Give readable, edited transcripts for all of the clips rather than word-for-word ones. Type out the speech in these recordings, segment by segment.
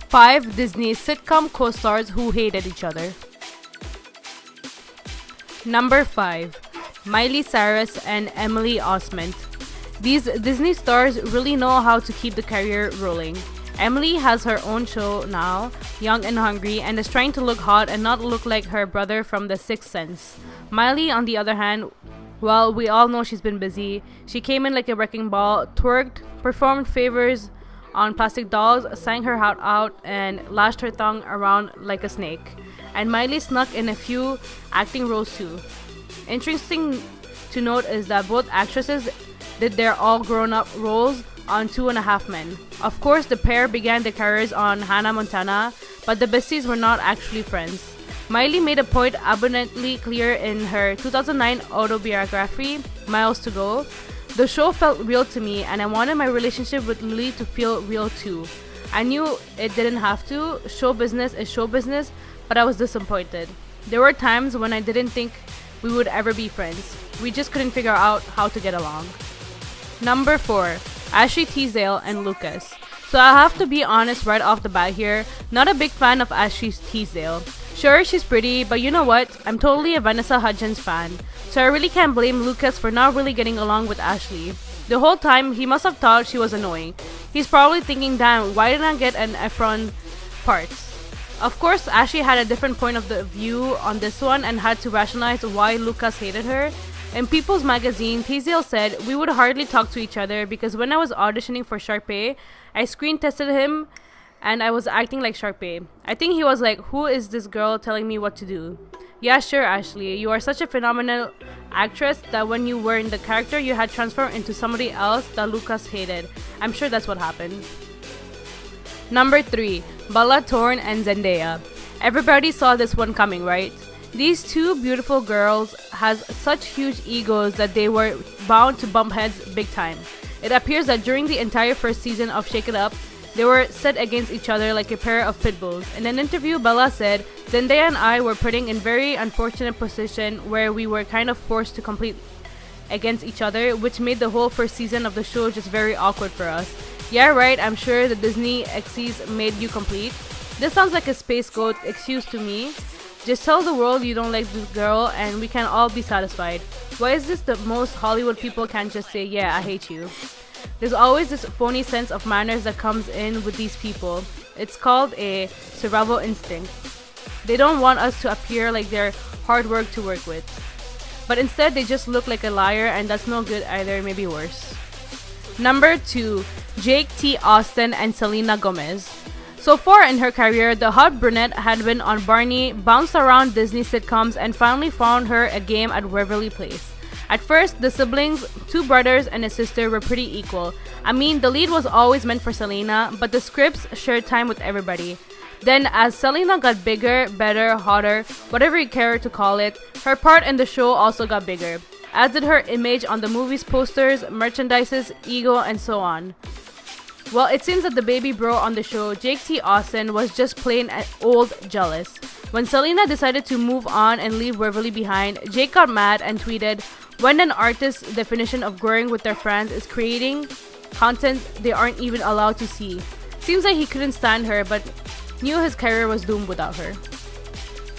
5 Disney sitcom co-stars who hated each other. Number 5. Miley Cyrus and Emily Osment. These Disney stars really know how to keep the career rolling. Emily has her own show now, Young and Hungry, and is trying to look hot and not look like her brother from The Sixth Sense. Miley, on the other hand, well, we all know she's been busy. She came in like a wrecking ball, twerked, performed favors on plastic dolls, sang her heart out, and lashed her tongue around like a snake. And Miley snuck in a few acting roles too. Interesting to note is that both actresses did their all grown-up roles on 2.5 Men. Of course, the pair began their careers on Hannah Montana, but the besties were not actually friends. Miley made a point abundantly clear in her 2009 autobiography, Miles to Go. The show felt real to me, and I wanted my relationship with Lily to feel real too. I knew it didn't have to. Show business is show business, but I was disappointed. There were times when I didn't think we would ever be friends. We just couldn't figure out how to get along. Number 4. Ashley Tisdale and Lucas. So I have to be honest right off the bat here, not a big fan of Ashley Tisdale. Sure, she's pretty, but you know what? I'm totally a Vanessa Hudgens fan, so I really can't blame Lucas for not really getting along with Ashley. The whole time, he must have thought she was annoying. He's probably thinking, damn, why didn't I get an Efron parts? Of course, Ashley had a different point of the view on this one and had to rationalize why Lucas hated her. In People's Magazine, Tisdale said, "We would hardly talk to each other because when I was auditioning for Sharpay, I screen tested him and I was acting like Sharpay. I think he was like, who is this girl telling me what to do?" Yeah, sure, Ashley, you are such a phenomenal actress that when you were in the character, you had transformed into somebody else that Lucas hated. I'm sure that's what happened. Number 3. Bella Thorne and Zendaya. Everybody saw this one coming, right? These two beautiful girls has such huge egos that they were bound to bump heads big time. It appears that during the entire first season of Shake It Up, they were set against each other like a pair of pit bulls. In an interview, Bella said, "Zendaya and I were putting in very unfortunate position where we were kind of forced to compete against each other, which made the whole first season of the show just very awkward for us." Yeah, right, I'm sure the Disney Xyz made you complete. This sounds like a space goat excuse to me. Just tell the world you don't like this girl and we can all be satisfied. Why is this the most Hollywood people can't just say, "Yeah, I hate you"? There's always this phony sense of manners that comes in with these people. It's called a survival instinct. They don't want us to appear like they're hard work to work with. But instead, they just look like a liar, and that's no good either, maybe worse. Number 2. Jake T. Austin and Selena Gomez. So far in her career, the hot brunette had been on Barney, bounced around Disney sitcoms, and finally found her a game at Waverly Place. At first, the siblings, 2 brothers and a sister, were pretty equal. I mean, the lead was always meant for Selena, but the scripts shared time with everybody. Then, as Selena got bigger, better, hotter, whatever you care to call it, her part in the show also got bigger, as did her image on the movie's posters, merchandises, ego, and so on. Well, it seems that the baby bro on the show, Jake T. Austin, was just plain old jealous. When Selena decided to move on and leave Waverly behind, Jake got mad and tweeted, "When an artist's definition of growing with their friends is creating content they aren't even allowed to see." Seems like he couldn't stand her, but knew his career was doomed without her.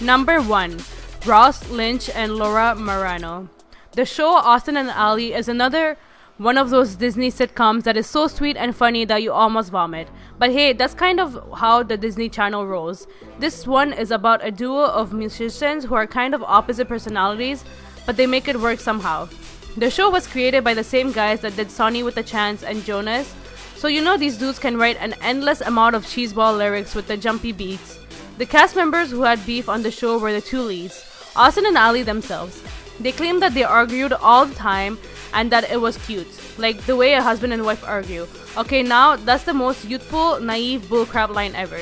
Number 1. Ross Lynch and Laura Marano. The show Austin and Ally is another one of those Disney sitcoms that is so sweet and funny that you almost vomit. But hey, that's kind of how the Disney Channel rolls. This one is about a duo of musicians who are kind of opposite personalities, but they make it work somehow. The show was created by the same guys that did Sonny with a Chance and Jonas, so you know these dudes can write an endless amount of cheeseball lyrics with the jumpy beats. The cast members who had beef on the show were the 2 leads, Austin and Ally themselves. They claimed that they argued all the time and that it was cute, like the way a husband and wife argue. Okay, now that's the most youthful, naive bullcrap line ever.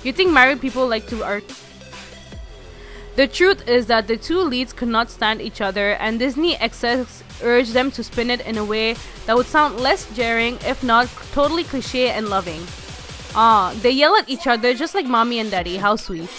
You think married people like to argue? The truth is that the 2 leads could not stand each other, and Disney execs urged them to spin it in a way that would sound less jarring, if not totally cliche and loving. They yell at each other just like mommy and daddy, how sweet.